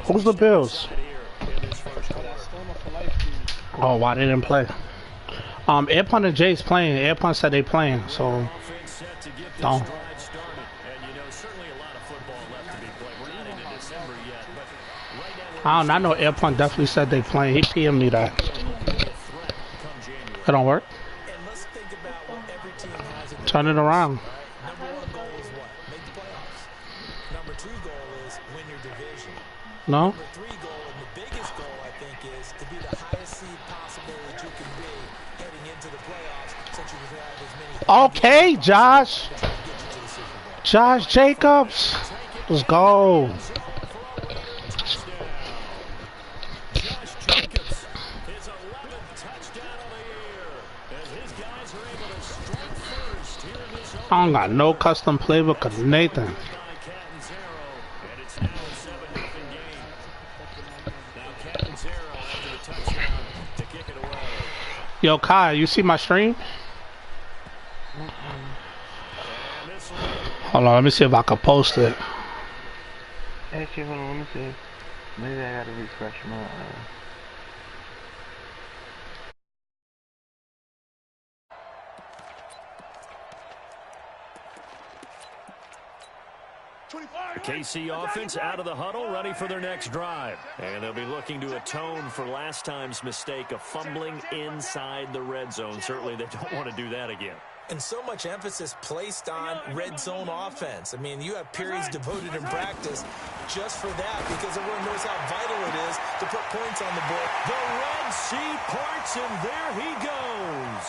Who's the Bills? Oh, why they didn't play? Airpun and Jay's playing. Airpun said they playing, so don't. I don't know. I know Airpun definitely said they playing. He PM'd me that. It don't work. Turn it around. No? Okay, Josh. Josh Jacobs. Let's go. I don't got no custom playbook of Nathan. Yo, Kai, you see my stream? Hold on, let me see if I can post it. Actually, hold on, let me see. Maybe I gotta refresh my, The KC offense out of the huddle, ready for their next drive. And they'll be looking to atone for last time's mistake of fumbling inside the red zone. Certainly they don't want to do that again. And so much emphasis placed on red zone offense. I mean, you have periods devoted in practice just for that because everyone knows how vital it is to put points on the board. The Red Sea parts, and there he goes.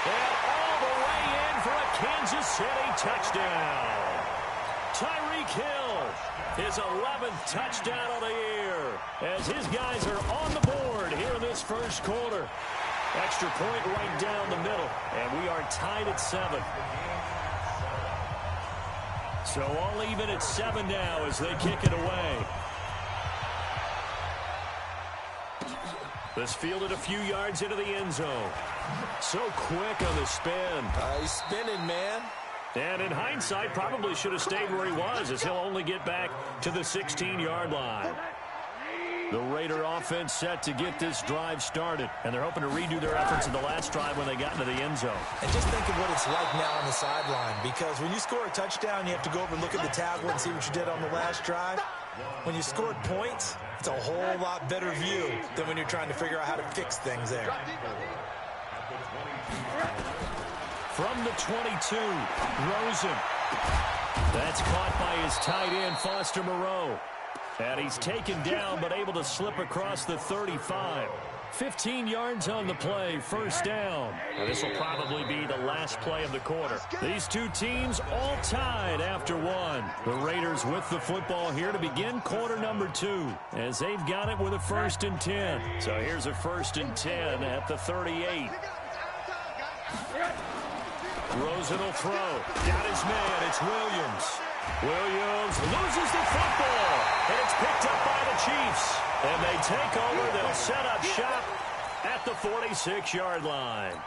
And all the way in for a Kansas City touchdown. Tyreek Hill, his 11th touchdown of the year, as his guys are on the board here in this first quarter. Extra point right down the middle, and we are tied at 7. So all even at 7 now as they kick it away. This fielded a few yards into the end zone. So quick on the spin. He's spinning, man. And in hindsight, probably should have stayed where he was, as he'll only get back to the 16-yard line. The Raider offense set to get this drive started, and they're hoping to redo their efforts in the last drive when they got into the end zone. And just think of what it's like now on the sideline, because when you score a touchdown, you have to go over and look at the tablet and see what you did on the last drive. When you scored points, it's a whole lot better view than when you're trying to figure out how to fix things there. From the 22, Rosen. That's caught by his tight end, Foster Moreau. And he's taken down, but able to slip across the 35. 15 yards on the play, first down. And this will probably be the last play of the quarter. These two teams all tied after one. The Raiders with the football here to begin quarter number 2, as they've got it with a 1st and 10. So here's a 1st and 10 at the 38. Rosen will throw. Got his man. It's Williams. Williams loses the football. And it's picked up by the Chiefs. And they take over. They'll set up shop at the 46-yard line.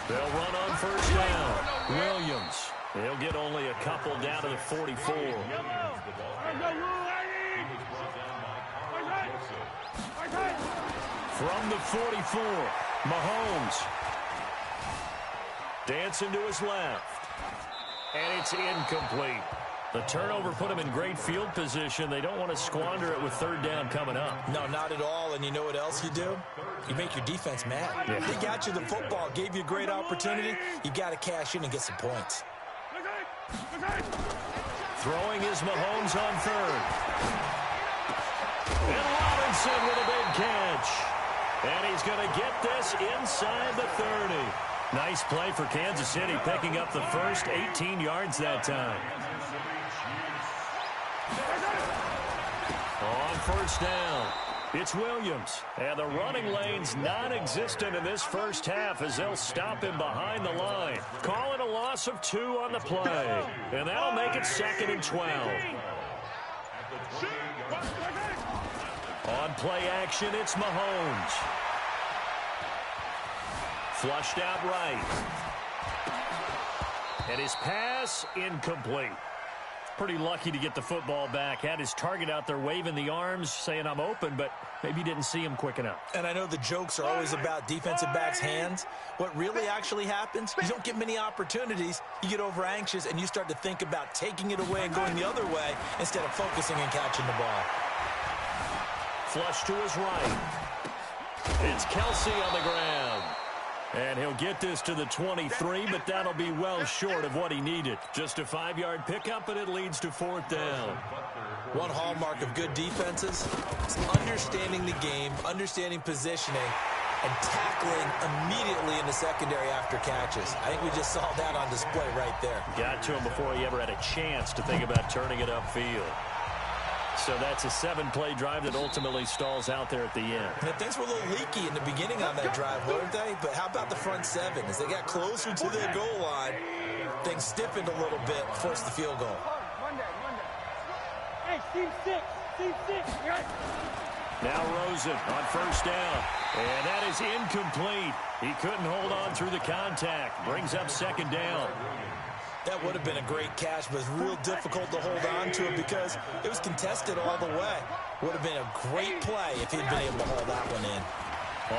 They'll run on first down. Williams. He'll get only a couple down to the 44. From the 44, Mahomes. Dancing to his left. And it's incomplete. The turnover put him in great field position. They don't want to squander it with 3rd down coming up. No, not at all. And you know what else you do? You make your defense mad. Yeah. They got you the football, gave you a great opportunity. You got to cash in and get some points. Throwing is Mahomes on 3rd. And Robinson with a big catch. And he's going to get this inside the 30. Nice play for Kansas City, picking up the first 18 yards that time. On first down, it's Williams. And the running lane's non-existent in this first half as they'll stop him behind the line. Call it a loss of 2 on the play. And that'll make it 2nd and 12. On play action, it's Mahomes. Flushed out right. And his pass incomplete. Pretty lucky to get the football back. Had his target out there waving the arms, saying I'm open, but maybe didn't see him quick enough. And I know the jokes are always about defensive backs' hands. What really actually happens, you don't get many opportunities. You get over anxious, and you start to think about taking it away and going the other way instead of focusing and catching the ball. Flush to his right. It's Kelsey on the ground. And he'll get this to the 23, but that'll be well short of what he needed. Just a 5-yard pickup, and it leads to 4th down. One hallmark of good defenses is understanding the game, understanding positioning, and tackling immediately in the secondary after catches. I think we just saw that on display right there. Got to him before he ever had a chance to think about turning it upfield. So that's a 7-play drive that ultimately stalls out there at the end. And things were a little leaky in the beginning on that drive, weren't they? But how about the front 7? As they got closer to their goal line, things stiffened a little bit, forced the field goal. Hey, team 6. Now Rosen on 1st down. And that is incomplete. He couldn't hold on through the contact. Brings up 2nd down. That would have been a great catch, but it's real difficult to hold on to it because it was contested all the way. Would have been a great play if he'd been able to hold that one in.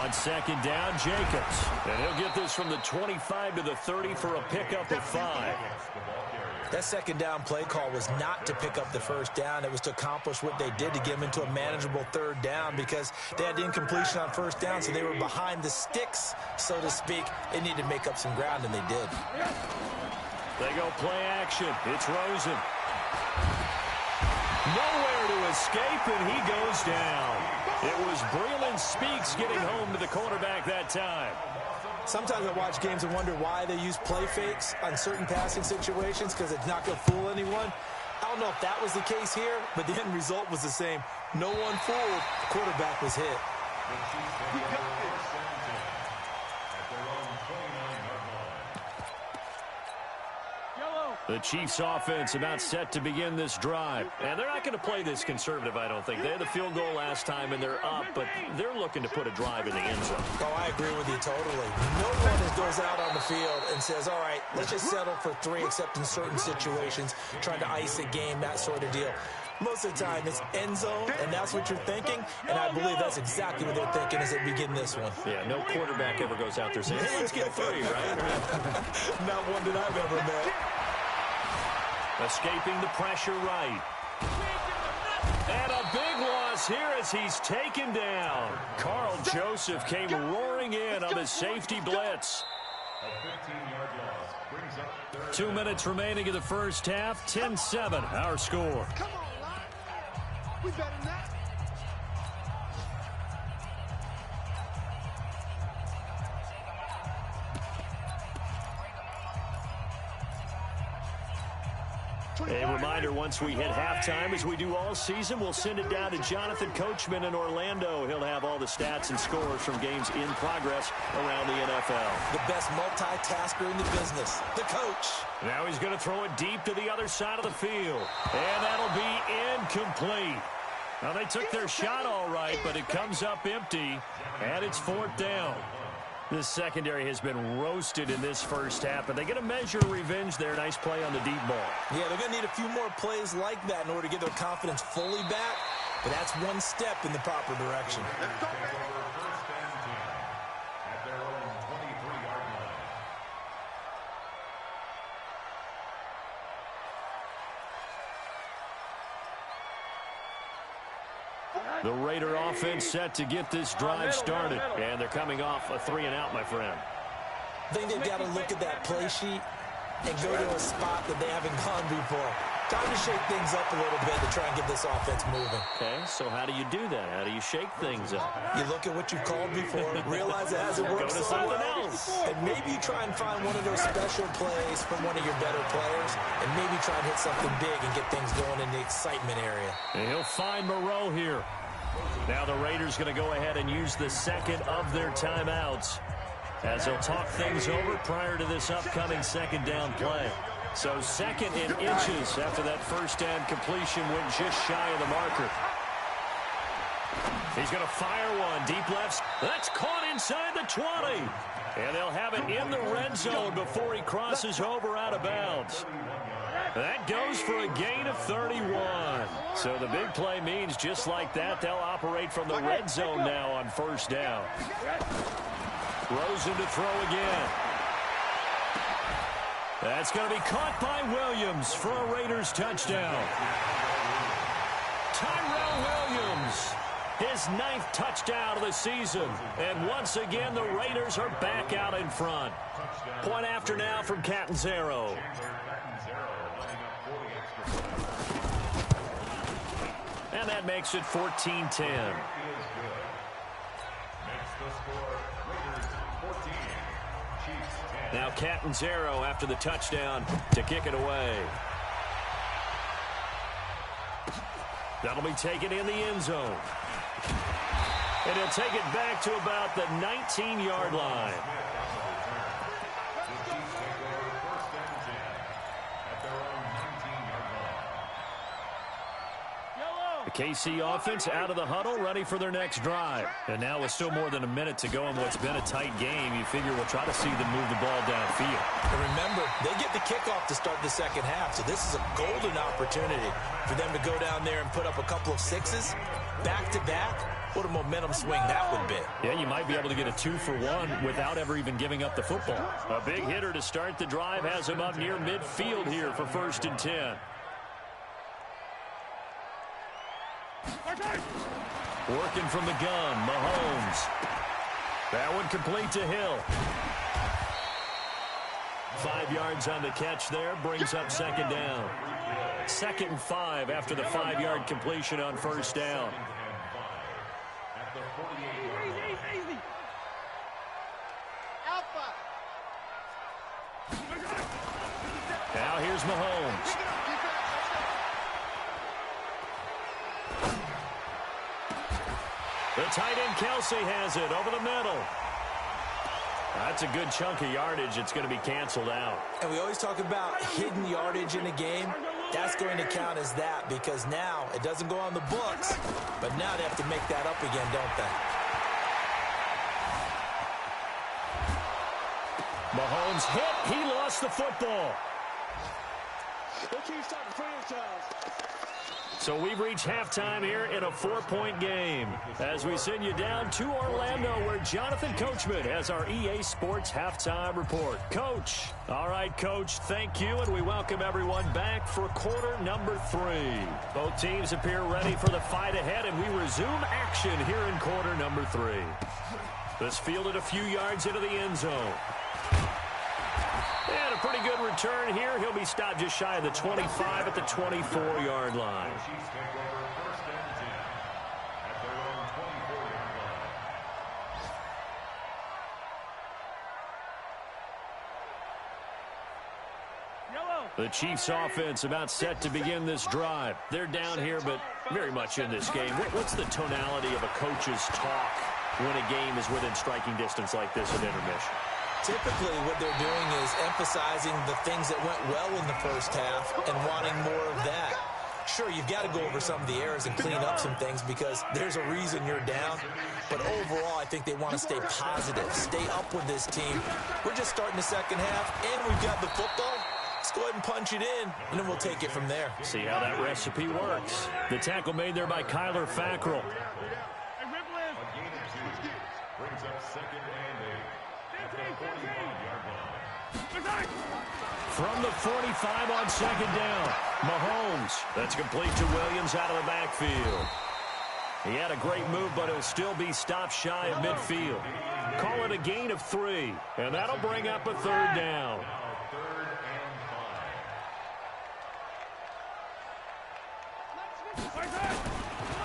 On 2nd down, Jacobs. And he'll get this from the 25 to the 30 for a pickup of 5. That 2nd down play call was not to pick up the 1st down. It was to accomplish what they did to get them into a manageable 3rd down because they had the incompletion on 1st down, so they were behind the sticks, so to speak. They needed to make up some ground, and they did. They go play action. It's Rosen. Nowhere to escape, and he goes down. It was Breland Speaks getting home to the quarterback that time. Sometimes I watch games and wonder why they use play fakes on certain passing situations because it's not going to fool anyone. I don't know if that was the case here, but the end result was the same. No one fooled. The quarterback was hit. The Chiefs offense about set to begin this drive. And they're not going to play this conservative, I don't think. They had the field goal last time, and they're up, but they're looking to put a drive in the end zone. Oh, I agree with you totally. No one goes out on the field and says, all right, let's just settle for 3, except in certain situations, trying to ice a game, that sort of deal. Most of the time, it's end zone, and that's what you're thinking, and I believe that's exactly what they're thinking as they begin this one. Yeah, no quarterback ever goes out there saying, hey, let's get 3, right? Not one that I've ever met. Escaping the pressure right. And a big loss here as he's taken down. Carl Joseph came roaring in on his safety blitz. 2 minutes remaining in the first half. 10-7, our score. Come on, Lyle. We better than that. A reminder, once we hit halftime, as we do all season, we'll send it down to Jonathan Coachman in Orlando. He'll have all the stats and scores from games in progress around the NFL. The best multitasker in the business, the coach. Now he's going to throw it deep to the other side of the field. And that'll be incomplete. Now, they took their shot all right, but it comes up empty, and it's 4th down. This secondary has been roasted in this first half, but they get a measure of revenge there. Nice play on the deep ball. Yeah, they're going to need a few more plays like that in order to get their confidence fully back, but that's one step in the proper direction. The Raider offense set to get this drive started, and they're coming off a 3-and-out, my friend. I think they've got to look at that play sheet and go to a spot that they haven't gone before. Time to shake things up a little bit to try and get this offense moving. Okay, so how do you do that? How do you shake things up? You look at what you've called before, realize it hasn't worked Go to so something well, else. and maybe you try and find one of those special plays from one of your better players, and maybe try and hit something big and get things going in the excitement area. And he'll find Moreau here. Now the Raiders going to go ahead and use the second of their timeouts as they'll talk things over prior to this upcoming 2nd down play. So 2nd and inches after that 1st down completion went just shy of the marker. He's going to fire one. Deep left. That's caught inside the 20. And they'll have it in the red zone before he crosses over out of bounds. That goes for a gain of 31. So the big play means just like that, they'll operate from the red zone now on first down. Rosen to throw again. That's going to be caught by Williams for a Raiders touchdown. Tyrell Williams, his 9th touchdown of the season. And once again, the Raiders are back out in front. Point after now from Catanzaro. And that makes it 14-10. Now Catanzaro after the touchdown to kick it away. That'll be taken in the end zone. And he'll take it back to about the 19-yard line. The KC offense out of the huddle, ready for their next drive. And now with still more than a minute to go in what's been a tight game, you figure we'll try to see them move the ball downfield. And remember, they get the kickoff to start the second half, so this is a golden opportunity for them to go down there and put up a couple of sixes back-to-back. What a momentum swing that would be. Yeah, you might be able to get a 2-for-1 without ever even giving up the football. A big hitter to start the drive has him up near midfield here for 1st and 10. Working from the gun, Mahomes. That one complete to Hill. 5 yards on the catch there, brings up second down. 2nd and 5 after the 5-yard completion on first down. Now here's Mahomes. The tight end Kelsey has it over the middle. That's a good chunk of yardage. It's going to be canceled out. And we always talk about hidden yardage in a game. That's going to count as that because now it doesn't go on the books, but now they have to make that up again, don't they? Mahomes hit. He lost the football. So we've reached halftime here in a 4-point game as we send you down to Orlando where Jonathan Coachman has our EA Sports halftime report. Coach. All right, Coach, thank you, and we welcome everyone back for quarter number 3. Both teams appear ready for the fight ahead, and we resume action here in quarter number 3. This fielded a few yards into the end zone. And a pretty good return here. He'll be stopped just shy of the 25 at the 24-yard line. The Chiefs offense about set to begin this drive. They're down here, but very much in this game. What's the tonality of a coach's talk when a game is within striking distance like this at intermission? Typically, what they're doing is emphasizing the things that went well in the first half and wanting more of that. Sure, you've got to go over some of the errors and clean up some things because there's a reason you're down. But overall, I think they want to stay positive, stay up with this team. We're just starting the second half, and we've got the football. Let's go ahead and punch it in, and then we'll take it from there. See how that recipe works. The tackle made there by Kyler Fackrell. Brings up 2nd and 8. From the 45 on 2nd down, Mahomes. That's complete to Williams out of the backfield. He had a great move, but he'll still be stopped shy of midfield. Call it a gain of 3, and that'll bring up a 3rd down.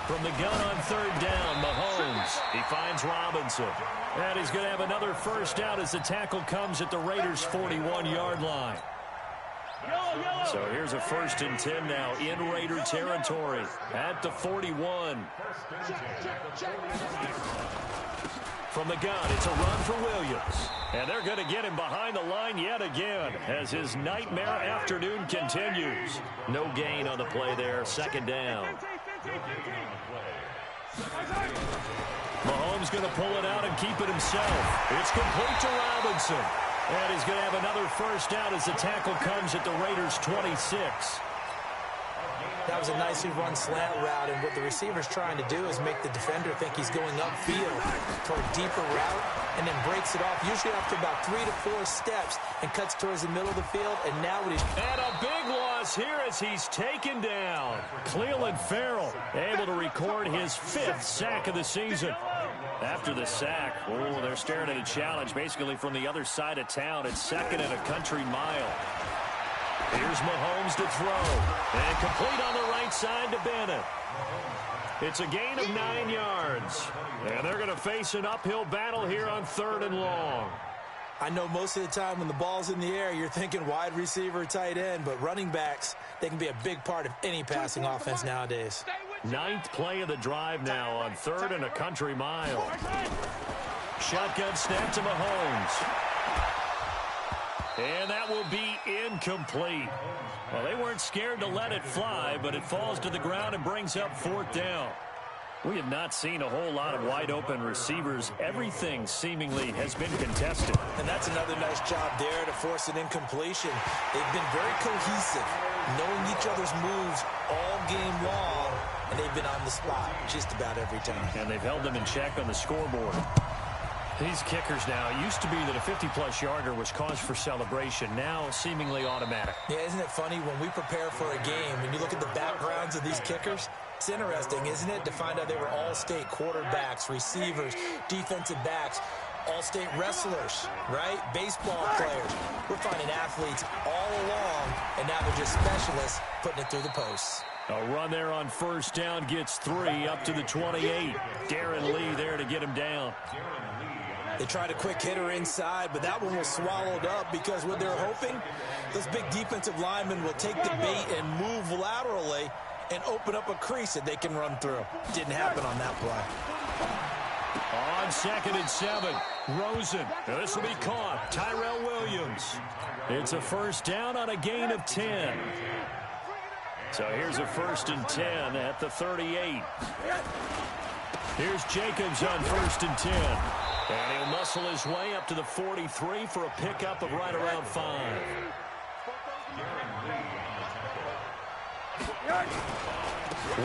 From the gun on 3rd down, Mahomes. He finds Robinson. And he's going to have another first down as the tackle comes at the Raiders' 41-yard line. So here's a 1st and 10 now in Raider territory at the 41. From the gun, it's a run for Williams. And they're going to get him behind the line yet again as his nightmare afternoon continues. No gain on the play there, 2nd down. Mahomes going to pull it out and keep it himself. It's complete to Robinson. And he's going to have another first down as the tackle comes at the Raiders' 26. That was a nicely run slant route, and what the receiver's trying to do is make the defender think he's going upfield toward a deeper route, and then breaks it off, usually after about 3 to 4 steps, and cuts towards the middle of the field. And now what he's... And a big loss here as he's taken down. Cleveland Farrell able to record his 5th sack of the season. After the sack, oh, they're staring at a challenge basically from the other side of town. It's 2nd and a country mile. Here's Mahomes to throw. And complete on the right side to Bennett. It's a gain of 9 yards. And they're going to face an uphill battle here on 3rd and long. I know most of the time when the ball's in the air, you're thinking wide receiver, tight end, but running backs, they can be a big part of any passing offense nowadays. 9th play of the drive now on 3rd and a country mile. Shotgun snap to Mahomes. And that will be incomplete. Well, they weren't scared to let it fly, but it falls to the ground and brings up 4th down. We have not seen a whole lot of wide-open receivers. Everything seemingly has been contested. And that's another nice job there to force an incompletion. They've been very cohesive, knowing each other's moves all game long, and they've been on the spot just about every time. And they've held them in check on the scoreboard. These kickers now, it used to be that a 50-plus yarder was cause for celebration. Now, seemingly automatic. Yeah, isn't it funny? When we prepare for a game, when you look at the backgrounds of these kickers, it's interesting, isn't it, to find out they were all-state quarterbacks, receivers, defensive backs, all-state wrestlers, right? Baseball players. We're finding athletes all along, and now they're just specialists putting it through the posts. A run there on 1st down gets 3 up to the 28. Darren Lee there to get him down. They tried a quick hitter inside, but that one was swallowed up because what they're hoping, those big defensive linemen will take the bait and move laterally and open up a crease that they can run through. Didn't happen on that play. On 2nd and 7, Rosen. This will be caught. Tyrell Williams. It's a first down on a gain of 10. So here's a 1st and 10 at the 38. Here's Jacobs on 1st and 10. And he'll muscle his way up to the 43 for a pickup of right around 5.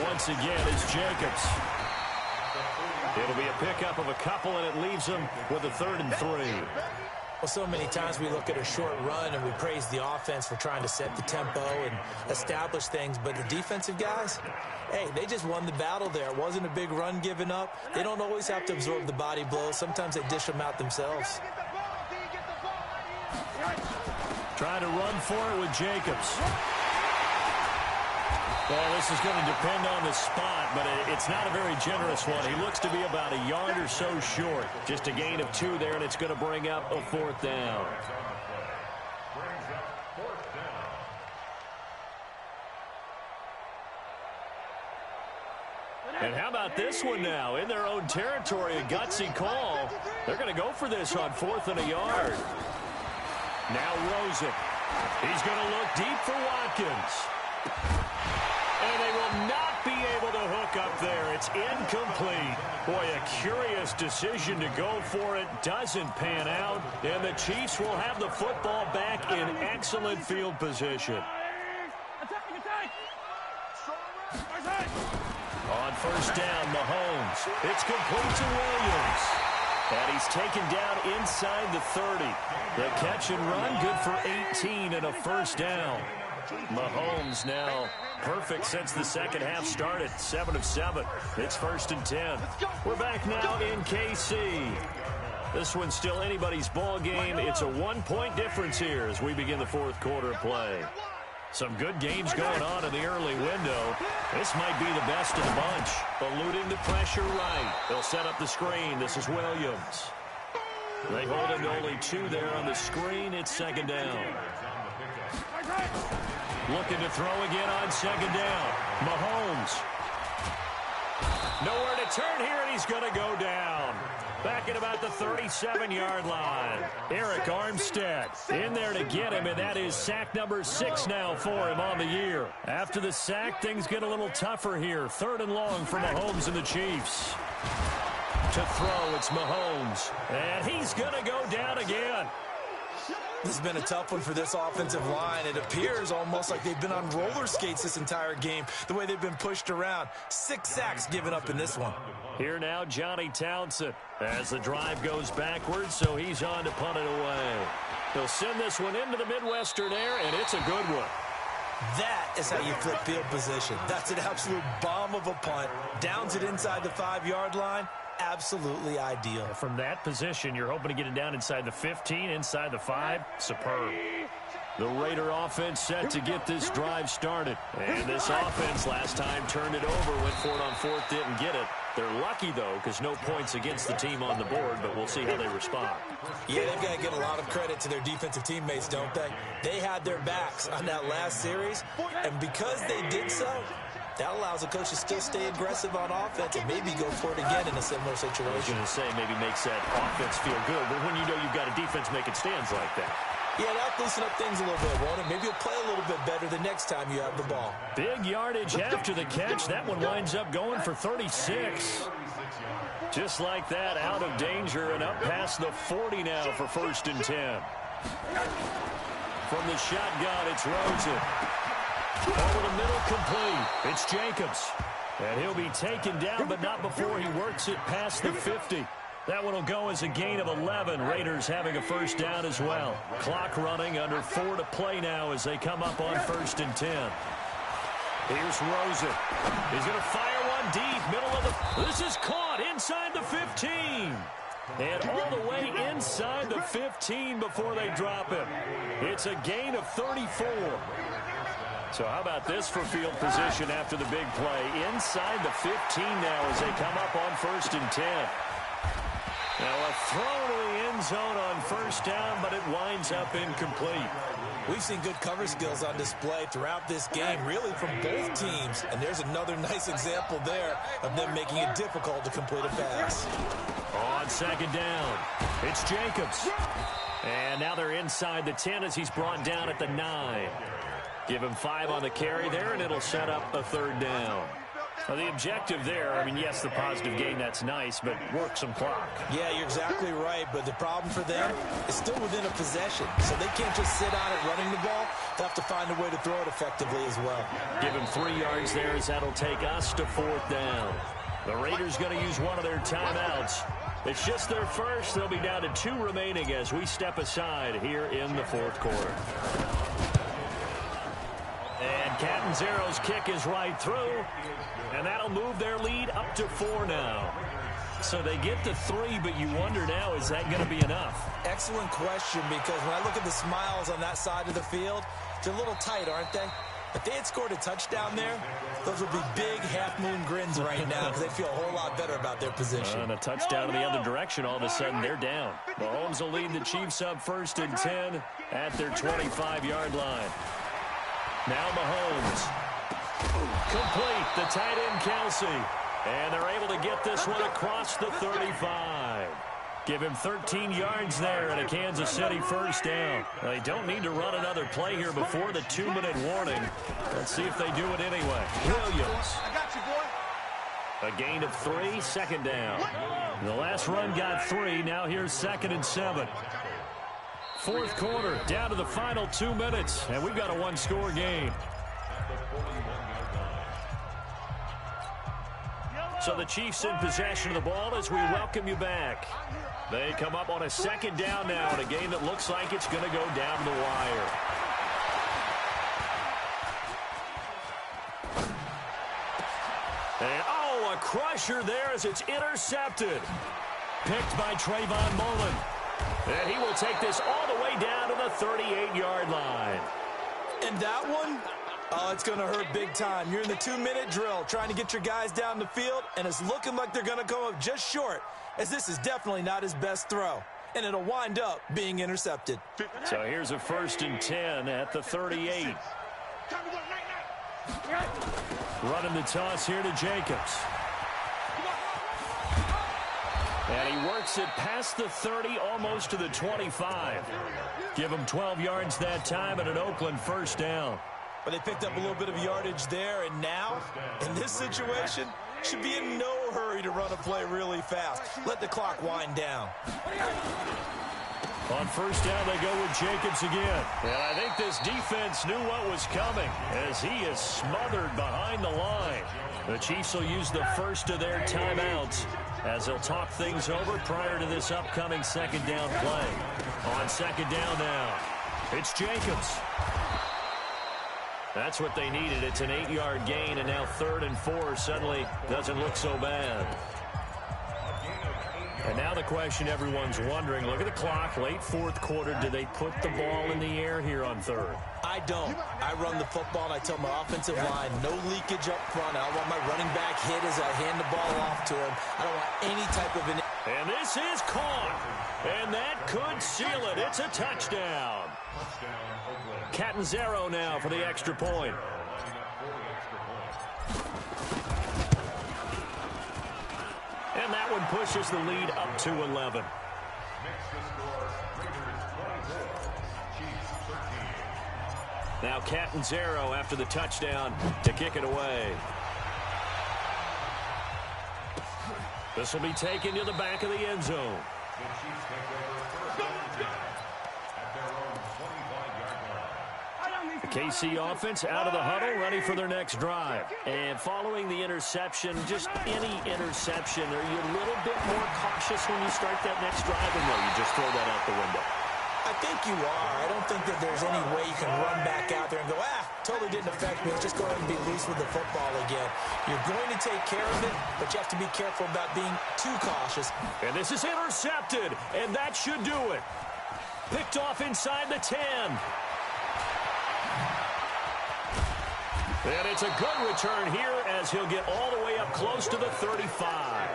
Once again is Jacobs. It'll be a pickup of a couple, and it leaves him with a 3rd and 3. Well, so many times we look at a short run and we praise the offense for trying to set the tempo and establish things, but the defensive guys, hey, they just won the battle there. It wasn't a big run given up. They don't always have to absorb the body blows. Sometimes they dish them out themselves. Trying to run for it with Jacobs. Well, this is going to depend on the spot, but it's not a very generous one. He looks to be about a yard or so short. Just a gain of 2 there, and it's going to bring up a 4th down. And how about this one now? In their own territory, a gutsy call. They're going to go for this on 4th and a yard. Now Rosen. He's going to look deep for Watkins. And they will not be able to hook up there. It's incomplete. Boy, a curious decision to go for it. Doesn't pan out. And the Chiefs will have the football back in excellent field position. On 1st down, Mahomes. It's complete to Williams. And he's taken down inside the 30. The catch and run, good for 18 and a first down. Mahomes now perfect since the second half started. 7 of 7. It's 1st and 10. We're back now in KC. This one's still anybody's ball game. It's a 1-point difference here as we begin the 4th quarter of play. Some good games going on in the early window. This might be the best of the bunch. Eluding the pressure right. They'll set up the screen. This is Williams. They hold him to only 2 there on the screen. It's 2nd down. Looking to throw again on 2nd down. Mahomes. Nowhere to turn here, and he's going to go down. Back at about the 37-yard line. Eric Armstead in there to get him, and that is sack number 6 now for him on the year. After the sack, things get a little tougher here. 3rd and long for Mahomes and the Chiefs. To throw, it's Mahomes, and he's going to go down again. This has been a tough one for this offensive line. It appears almost like they've been on roller skates this entire game, the way they've been pushed around. 6 sacks given up in this one. Here now, Johnny Townsend, as the drive goes backwards, so he's on to punt it away. He'll send this one into the Midwestern air, and it's a good one. That is how you flip field position. That's an absolute bomb of a punt. Downs it inside the 5-yard line. Absolutely ideal. From that position, you're hoping to get it down inside the 15, inside the 5. Superb. The Raider offense set to get this drive started. And this offense last time turned it over, went for it on 4th, didn't get it. They're lucky, though, because no points against the team on the board, but we'll see how they respond. Yeah, they've got to get a lot of credit to their defensive teammates, don't they? They had their backs on that last series, and because they did so, that allows a coach to still stay aggressive on offense and maybe go for it again in a similar situation. I was going to say maybe makes that offense feel good, but when you know you've got a defense making stands like that. Yeah, that'll loosen up things a little bit, won't it? Maybe you'll play a little bit better the next time you have the ball. Big yardage after the catch. That one winds up going for 36. Just like that, out of danger and up past the 40 now for 1st and 10. From the shotgun, it's Rosen. Over the middle, complete. It's Jacobs. And he'll be taken down, but not before he works it past the 50. That one will go as a gain of 11. Raiders having a 1st down as well. Clock running, under 4 to play now as they come up on 1st and 10. Here's Rosen. He's going to fire one deep, middle of the... This is caught inside the 15. And all the way inside the 15 before they drop him. It's a gain of 34. So how about this for field position after the big play? Inside the 15 now as they come up on 1st and 10. Now a throw to the end zone on 1st down, but it winds up incomplete. We've seen good cover skills on display throughout this game, really from both teams. And there's another nice example there of them making it difficult to complete a pass. On 2nd down, it's Jacobs. And now they're inside the 10 as he's brought down at the 9. Give him 5 on the carry there, and it'll set up a 3rd down. Well, the objective there, I mean, yes, the positive gain, that's nice, but work some clock. Yeah, you're exactly right, but the problem for them is still within a possession, so they can't just sit on it running the ball. They'll have to find a way to throw it effectively as well. Give him 3 yards there as that'll take us to 4th down. The Raiders going to use one of their timeouts. It's just their first. They'll be down to 2 remaining as we step aside here in the 4th quarter. And Catanzaro's kick is right through, and that'll move their lead up to 4 now. So they get to 3, but you wonder now, is that going to be enough? Excellent question, because when I look at the smiles on that side of the field, they're a little tight, aren't they? If they had scored a touchdown there, those would be big half-moon grins right now because they feel a whole lot better about their position. And a touchdown in the other direction, all of a sudden they're down. Mahomes will lead the Chiefs up 1st and 10 at their 25-yard line. Now Mahomes. Complete, the tight end Kelsey. And they're able to get this one across the 35. Give him 13 yards there and a Kansas City 1st down. They don't need to run another play here before the 2-minute warning. Let's see if they do it anyway. Williams. I got you, boy. A gain of 3, 2nd down. The last run got 3. Now here's 2nd and 7. 4th quarter, down to the final 2 minutes, and we've got a 1-score game. So the Chiefs in possession of the ball as we welcome you back. They come up on a 2nd down now in a game that looks like it's going to go down the wire. And, oh, a crusher there as it's intercepted. Picked by Trayvon Mullen. And he will take this all the way down to the 38-yard line. And that one, oh, it's going to hurt big time. You're in the 2-minute drill trying to get your guys down the field, and it's looking like they're going to come up just short, as this is definitely not his best throw. And it'll wind up being intercepted. So here's a 1st and 10 at the 38. Running the toss here to Jacobs. And he works it past the 30, almost to the 25. Give him 12 yards that time and an Oakland first down. But they picked up a little bit of yardage there, and now, in this situation, should be in no hurry to run a play really fast. Let the clock wind down. On first down, they go with Jacobs again. And I think this defense knew what was coming as he is smothered behind the line. The Chiefs will use the first of their timeouts as they'll talk things over prior to this upcoming second down play. On second down now, it's Jacobs. That's what they needed. It's an 8-yard gain, and now 3rd and 4 suddenly doesn't look so bad. And now the question everyone's wondering, look at the clock, late 4th quarter. Do they put the ball in the air here on 3rd? I don't. I run the football, and I tell my offensive line, no leakage up front. I don't want my running back hit as I hand the ball off to him. I don't want any type of... And this is caught. And that could seal it. It's a touchdown. Catanzaro now for the extra point. And that one pushes the lead up to 11. Now Catanzaro after the touchdown to kick it away. This will be taken to the back of the end zone. The KC offense out of the huddle, ready for their next drive. And following the interception, just any interception, are you a little bit more cautious when you start that next drive, or no, you just throw that out the window? I think you are. I don't think that there's any way you can run back out there and go, totally didn't affect me. Let's just go ahead and be loose with the football again. You're going to take care of it, but you have to be careful about being too cautious. And this is intercepted, and that should do it. Picked off inside the 10. And it's a good return here as he'll get all the way up close to the 35.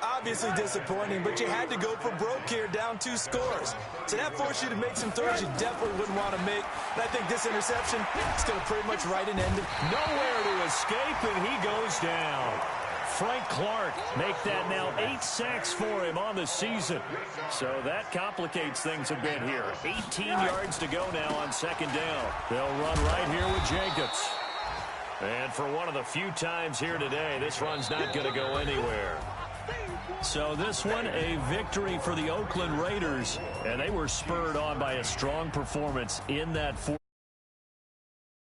Obviously disappointing, but you had to go for broke here, down 2 scores. So that forced you to make some throws you definitely wouldn't want to make. And I think this interception is going to pretty much write an end. Nowhere to escape, and he goes down. Frank Clark make that now 8 sacks for him on the season. So that complicates things a bit here. 18 yards to go now on second down. They'll run right here with Jacobs. And for one of the few times here today, this run's not going to go anywhere. So this one, a victory for the Oakland Raiders, and they were spurred on by a strong performance in that fourth.